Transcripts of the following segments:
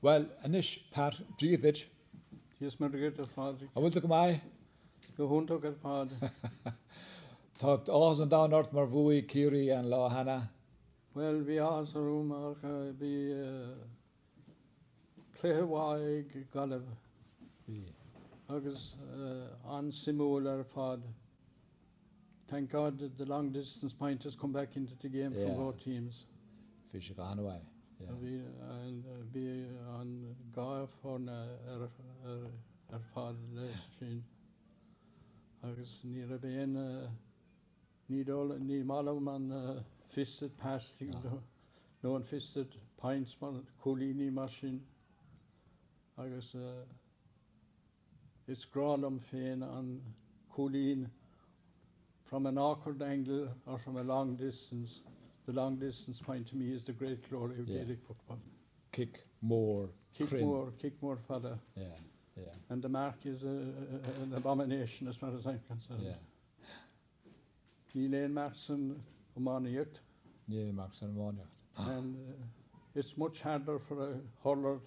Well, anish, Pat, Díadit, Yes, Margaret Pádraic. I will look at my Go home to get Pád. thought all and down north mar vui, Kiri and Law Hannah. Well, we also room be Cléhawaig Galib. Agus on Simul Pád. Thank God that the long distance point has come back into the game from both teams. Fish Hanaway. And be on Gaeilge for Pád Leishin. Agus ní a bhéin ní málam an fisted past no an fisted pints man cholíní machine agus it's grálum féin an cholín from an awkward angle or from a long distance. The long distance point to me is the great glory of Gaelic football. Kick more fada. Yeah. And the mark is an abomination as far as I'm concerned. Ní léon Markson Omaniacht. Yeah, Markson Omaniacht. And it's much harder for a hurler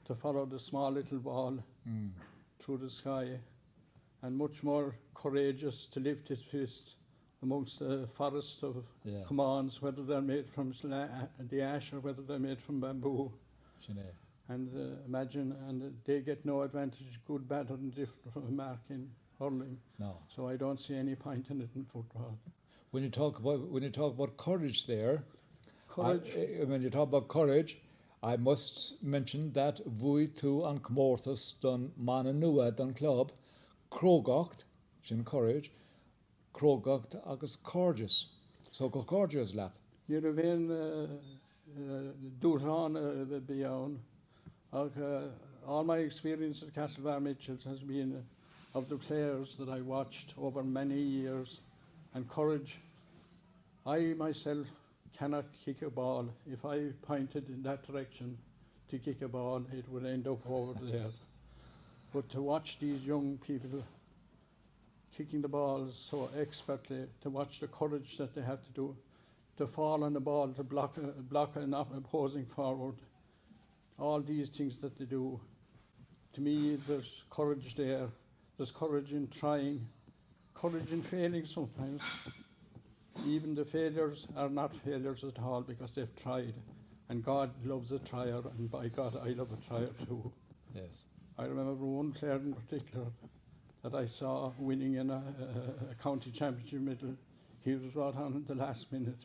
to follow the small little ball through the sky, and much more courageous to lift his fist amongst the forest of commands, whether they're made from the ash or whether they're made from bamboo. And imagine, and they get no advantage, good, bad, or indifferent from a mark in hurling. No. So I don't see any point in it in football. When you talk about courage there, when you talk about courage, I must mention that vui tu an Comórtas done mana nua done club, Crógacht, in courage, Crógacht agus Cairdeas. So go Cairdeas lad. You know when Dúrán beyond. All my experience at Castlebar Mitchells has been of the players that I watched over many years, and courage. I myself cannot kick a ball. If I pointed in that direction to kick a ball, it would end up over there. But to watch these young people kicking the balls so expertly, to watch the courage that they have to do, to fall on the ball, to block an opposing forward, all these things that they do. To me, there's courage there. There's courage in trying, courage in failing sometimes. Even the failures are not failures at all because they've tried. And God loves a trier, and by God, I love a trier too. Yes. I remember one player in particular that I saw winning in a county championship medal. He was brought on at the last minute.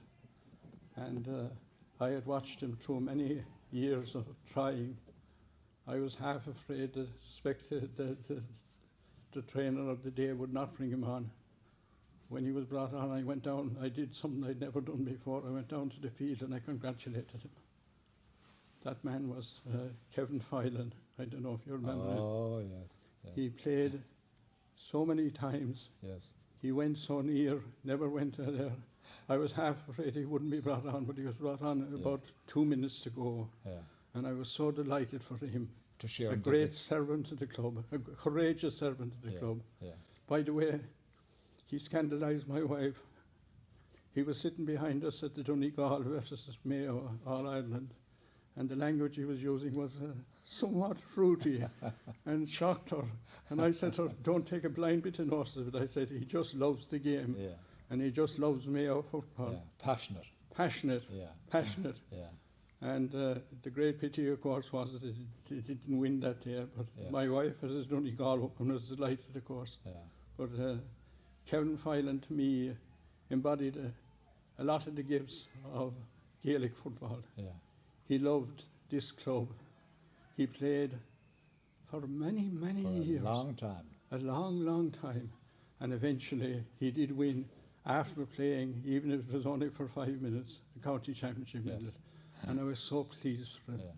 And I had watched him through many years of trying. I was half afraid that the trainer of the day would not bring him on. When he was brought on, I went down. I did something I'd never done before. I went down to the field and I congratulated him. That man was Kevin Phelan. I don't know if you remember him. Oh, yes. He played so many times. Yes. He went so near, never went there. I was half afraid he wouldn't be brought on, but he was brought on about 2 minutes to go. Yeah. And I was so delighted for him. To share a great servant to the club, a courageous servant to the club. Yeah. By the way, he scandalised my wife. He was sitting behind us at the Donegal versus Mayo, All Ireland, and the language he was using was somewhat fruity and shocked her. And I said to her, don't take a blind bit of notice of it. I said, he just loves the game. Yeah. And he just loves Mayo football. Yeah. Passionate. Yeah. Passionate. Yeah. And the great pity, of course, was that it didn't win that day. But my wife, as his Donegal woman, was delighted, of course. Yeah. But Kevin Phelan, to me, embodied a lot of the gifts of Gaelic football. Yeah. He loved this club. He played for many years. A long time. A long time. And eventually he did win, after playing, even if it was only for 5 minutes, the county championship medal. And I was so pleased for him. Yeah.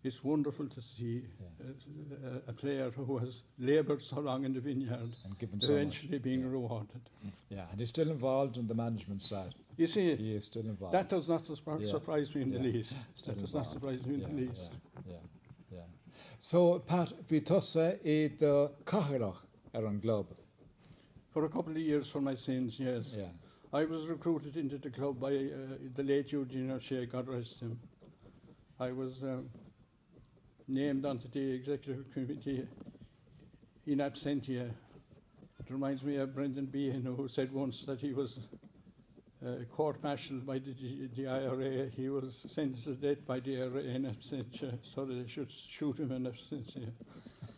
It's wonderful to see a player who has laboured so long in the vineyard and given eventually being rewarded. Yeah, and he's still involved in the management side. You see, he is still involved. That does not surprise me in the least. That does not surprise me in the least. Yeah. So, Pat, vi tossa I the Cairdeas an club. For a couple of years for my sins, yes. Yeah. I was recruited into the club by the late Eugene O'Shea, God rest him. I was named onto the executive committee in absentia. It reminds me of Brendan Behan, who said once that he was court-martialed by the IRA. He was sentenced to death by the IRA in absentia, so that they should shoot him in absentia.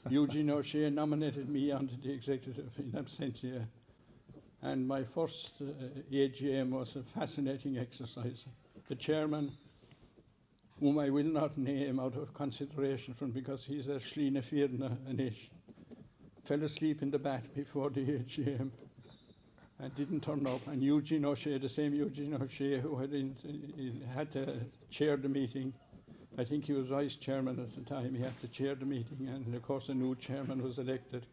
Eugene O'Shea nominated me onto the executive in absentia, and my first AGM was a fascinating exercise. The chairman, whom I will not name out of consideration for him because he's a Shlina Firna Anish, fell asleep in the bath before the AGM and didn't turn up. And Eugene O'Shea, the same Eugene O'Shea who had to chair the meeting, I think he was vice chairman at the time, he had to chair the meeting, and of course a new chairman was elected.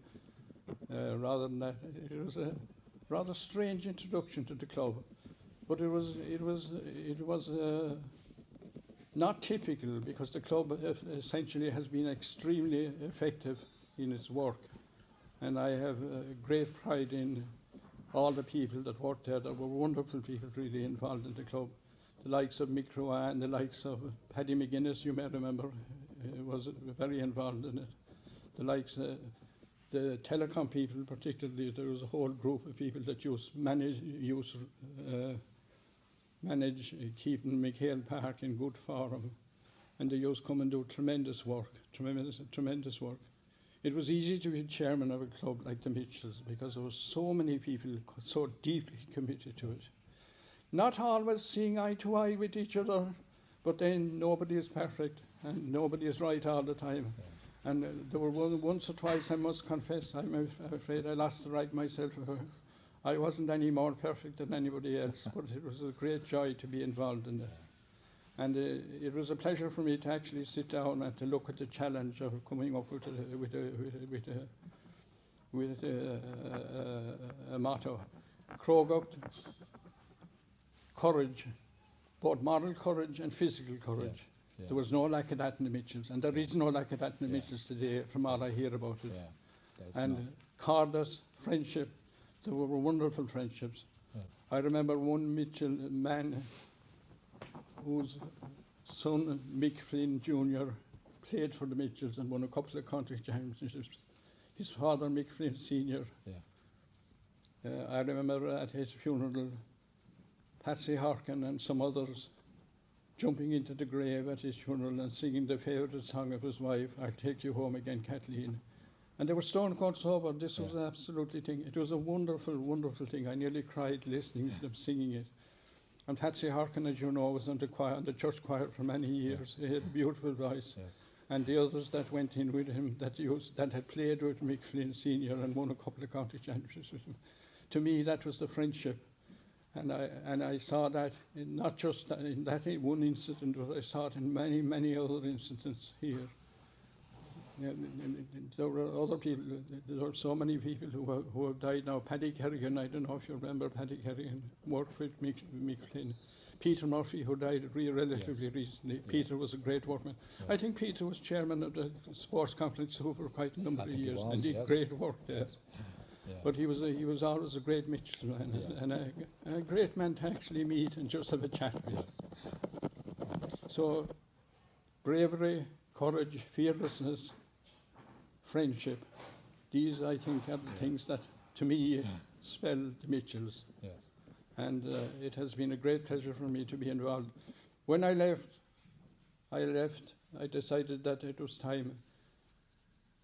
Rather than that, it was a rather strange introduction to the club, but it was not typical, because the club essentially has been extremely effective in its work, and I have great pride in all the people that worked there. There were wonderful people really involved in the club. The likes of Mick Rowan, the likes of Paddy McGuinness, you may remember, was very involved in it. The likes of the telecom people, particularly, there was a whole group of people that manage keeping McHale Park in good form, and they used to come and do tremendous work. It was easy to be chairman of a club like the Mitchells because there were so many people so deeply committed to it. Not always seeing eye to eye with each other, but then nobody is perfect and nobody is right all the time. And there were once or twice, I must confess, I'm afraid I lost the right myself. I wasn't any more perfect than anybody else, but it was a great joy to be involved in it. And it was a pleasure for me to actually sit down and to look at the challenge of coming up with a motto. Crógacht, courage, both moral courage and physical courage. Yes. Yeah. There was no lack of that in the Mitchells, and there is no lack of that in the Mitchells today, from all I hear about it. And Cairdeas, friendship, there were wonderful friendships. Yes. I remember one Mitchell man whose son, Mick Flynn Jr., played for the Mitchells and won a couple of country championships. His father, Mick Flynn Sr. I remember at his funeral, Patsy Harkin and some others jumping into the grave at his funeral and singing the favourite song of his wife, I'll Take You Home Again, Kathleen. And they were stone cold sober. This was absolutely thing. It was a wonderful, wonderful thing. I nearly cried listening to them singing it. And Patsy Harkin, as you know, was on the choir, on the church choir for many years. He had a beautiful voice. Yes. And the others that went in with him, that had played with Mick Flynn Sr. and won a couple of county championships with him. To me, that was the friendship. And I saw that not just in that one incident, but I saw it in many, many other incidents here. There were other people, there were so many people who have died now. Paddy Kerrigan, I don't know if you remember Paddy Kerrigan, worked with Mick Flynn. Peter Murphy, who died relatively recently. Yes. Peter was a great workman. I think Peter was chairman of the sports complex for quite a number of years and did great work there. Yes. Yeah. But he was always a great Mitchell man, and a great man to actually meet and just have a chat with. Yes. So, bravery, courage, fearlessness, friendship, these I think are the things that to me spell the Mitchells. Yes. And it has been a great pleasure for me to be involved. When I left, I decided that it was time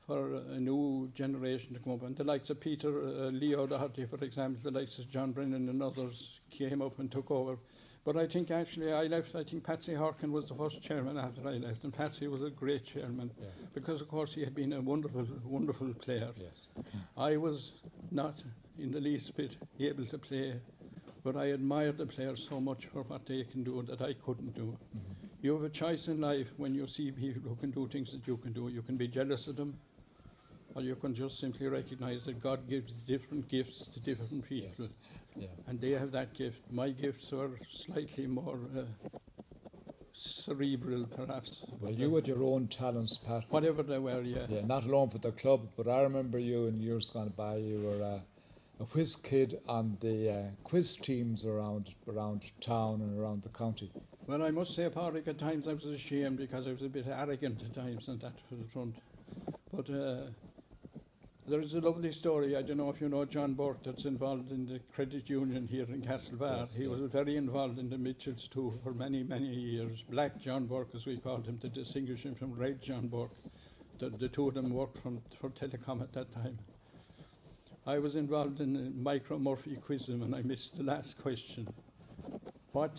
for a new generation to come up. And the likes of Peter Leo Doherty, for example, the likes of John Brennan and others came up and took over. But I think actually I left, I think Patsy Harkin was the first chairman after I left, and Patsy was a great chairman because, of course, he had been a wonderful, wonderful player. Yes. I was not in the least bit able to play, but I admire the players so much for what they can do that I couldn't do. Mm-hmm. You have a choice in life when you see people who can do things that you can do. You can be jealous of them, or you can just simply recognise that God gives different gifts to different people. Yes. Yeah. And they have that gift. My gifts are slightly more cerebral, perhaps. Well, you had your own talents, Pat. Whatever they were, yeah. Yeah, not alone for the club, but I remember you in years gone by, you were a whiz kid on the quiz teams around town and around the county. Well, I must say, Pádraic, at times I was ashamed because I was a bit arrogant at times and that for the front. But there is a lovely story. I don't know if you know John Burke, that's involved in the credit union here in Castlebar. Yes, he was very involved in the Mitchells too for many, many years. Black John Burke, as we called him, to distinguish him from Red John Burke. The two of them worked for Telecom at that time. I was involved in the Micro Murphy quizum and I missed the last question. What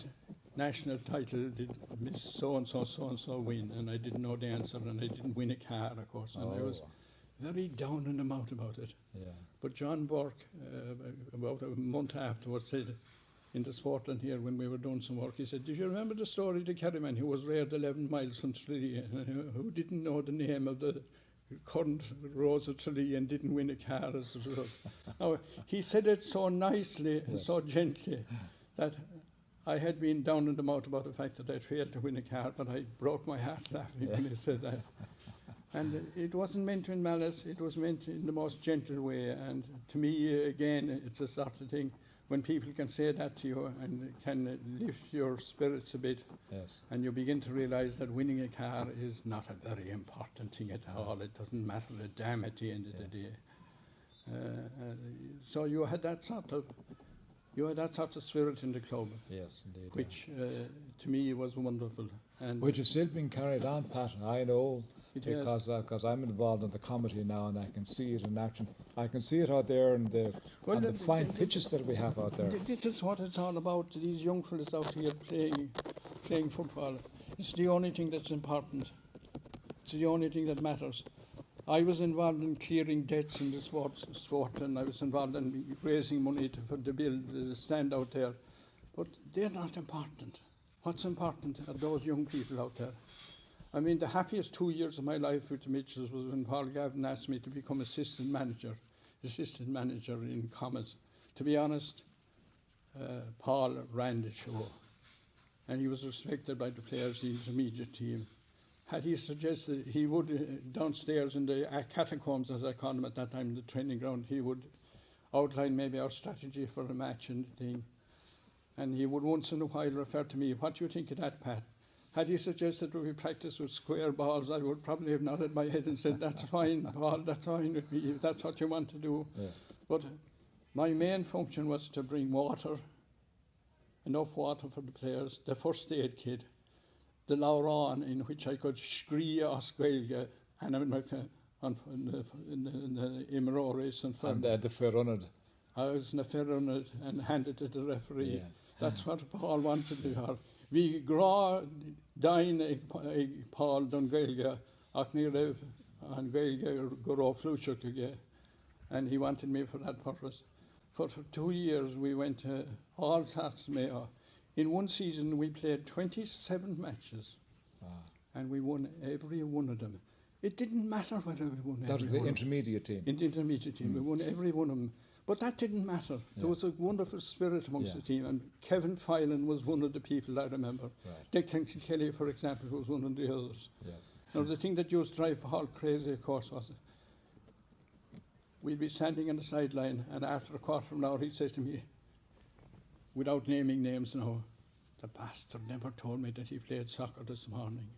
national title did Miss so-and-so win? And I didn't know the answer and I didn't win a car, of course. And I was very down in the mouth about it. Yeah. But John Burke, about a month afterwards, said in the Sportland here when we were doing some work, he said, "Do you remember the story of the Kerryman who was reared 11 miles from Tralee, who didn't know the name of the current Rose of Tralee and didn't win a car as a result?" Now, he said it so nicely and so gently that I had been down in the mouth about the fact that I'd failed to win a car, but I broke my heart laughing when he said that. And it wasn't meant in malice, it was meant in the most gentle way. And to me, again, it's a sort of thing when people can say that to you and can lift your spirits a bit. Yes. And you begin to realise that winning a car is not a very important thing at all. It doesn't matter a damn at the end of the day. So you had that sort of spirit in the club. Yes, indeed. Which to me was wonderful. And which is still being carried on, Pat. I know because I'm involved in the committee now, and I can see it in action. I can see it out there in the fine pitches that we have out there. This is what it's all about. These young fellas out here playing football. It's the only thing that's important. It's the only thing that matters. I was involved in clearing debts in the sport, and I was involved in raising money for the build the stand out there. But they're not important. What's important are those young people out there. I mean, the happiest 2 years of my life with the Mitchells was when Paul Gavin asked me to become assistant manager in Commerce. To be honest, Paul ran the show, and he was respected by the players in his immediate team. Had he suggested he would, downstairs in the catacombs, as I called them at that time, the training ground, he would outline maybe our strategy for the match and thing. And he would once in a while refer to me, "What do you think of that, Pat?" Had he suggested that we practice with square balls, I would probably have nodded my head and said, "That's fine, Paul, that's fine with me, if that's what you want to do." Yeah. But my main function was to bring water, enough water for the players, the first aid kit, the Lauron in which I could scree os Gaeilge and in the Imro race and the Ferrunad. I was in the Ferrunad and handed to the referee. Yeah. That's what Paul wanted to have. We gra dain ag Paul don Gaeilge ach ní raibh an Gaeilge go raibh flúiseach aige, and he wanted me for that purpose. For 2 years we went to all Sats Mayo. In one season we played 27 matches, and we won every one of them. It didn't matter whether we won every one. That was the intermediate team. In the intermediate team, we won every one of them. But that didn't matter. Yeah. There was a wonderful spirit amongst the team, and Kevin Phelan was one of the people I remember. Right. Declan Kilkelly, for example, was one of the others. Yes. Now, the thing that used to drive Paul crazy, of course, was we'd be standing on the sideline, and after a quarter of an hour, he'd say to me, without naming names now, "The bastard never told me that he played soccer this morning.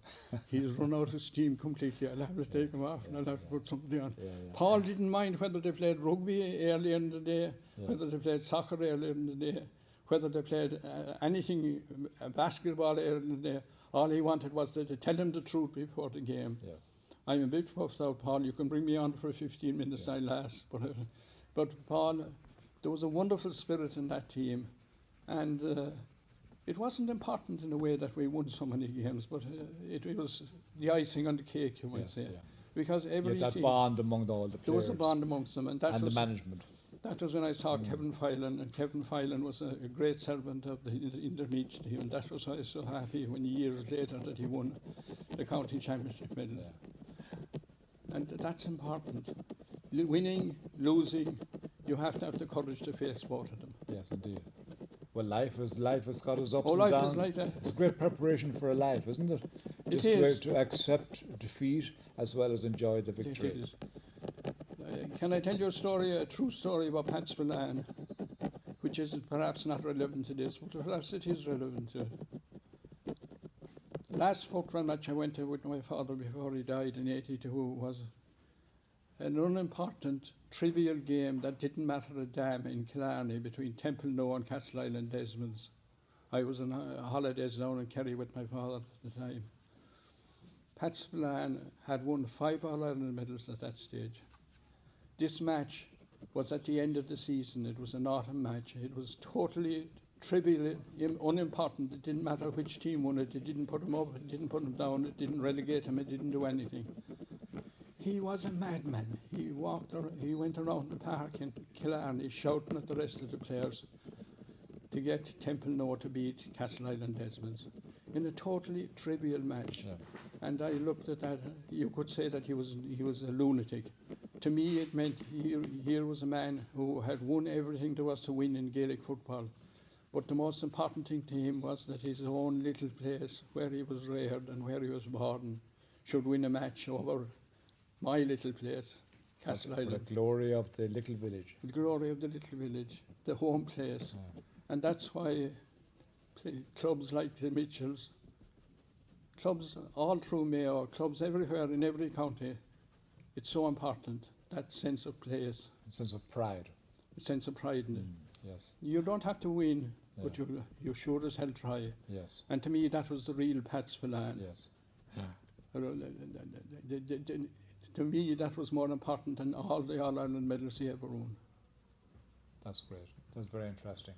He's run out of steam completely. I'll have to take him off and I'll have to put somebody on." Paul didn't mind whether they played rugby earlier in the day, whether they played soccer earlier in the day, whether they played anything, basketball earlier in the day. All he wanted was to tell him the truth before the game. Yes. I'm a bit puffed out, Paul. You can bring me on for 15 minutes, I'll last. But Paul, there was a wonderful spirit in that team. And it wasn't important in a way that we won so many games, but it was the icing on the cake, you might say. Yeah. Because every that team, bond among all the players. There was a bond amongst them. And the management. That was when I saw Kevin Phelan, and Kevin Phelan was a great servant of the intermediate team, and that was why I was so happy when years later that he won the county championship medal. Yeah. And that's important. Winning, losing, you have to have the courage to face both of them. Yes, indeed. Well, life has got its ups and downs. Life is like that. It's a great preparation for a life, isn't it? It is. To accept defeat as well as enjoy the victory. It is. Can I tell you a true story about Pat Lynch, which is perhaps not relevant to this, but perhaps it is relevant to it. last football match I went to with my father before he died in '82 was an unimportant, trivial game that didn't matter a damn in Killarney between Templenoe and Castle Island Desmonds. I was on holidays down in Kerry with my father at the time. Pat Spillane had won 5 All-Ireland medals at that stage. This match was at the end of the season. It was an autumn match. It was totally trivial, unimportant. It didn't matter which team won it. It didn't put him up, it didn't put him down, it didn't relegate him, it didn't do anything. He was a madman. He went around the park in Killarney shouting at the rest of the players to get Templenoe to beat Castle Island Desmonds in a totally trivial match. Yeah. And I looked at that. You could say that he was a lunatic. To me, it meant here was a man who had won everything there was to win in Gaelic football. But the most important thing to him was that his own little place, where he was reared and where he was born, should win a match over my little place, Castle Island. The glory of the little village. The glory of the little village, the home place. Yeah. And that's why clubs like the Mitchells, clubs all through Mayo, clubs everywhere in every county, it's so important, that sense of place. A sense of pride. A sense of pride in it. Yes. You don't have to win, but you sure as hell try. Yes. And to me, that was the real Pat Spillane. Yes. To me, that was more important than all the All-Ireland medals he ever won. That's great. That's very interesting.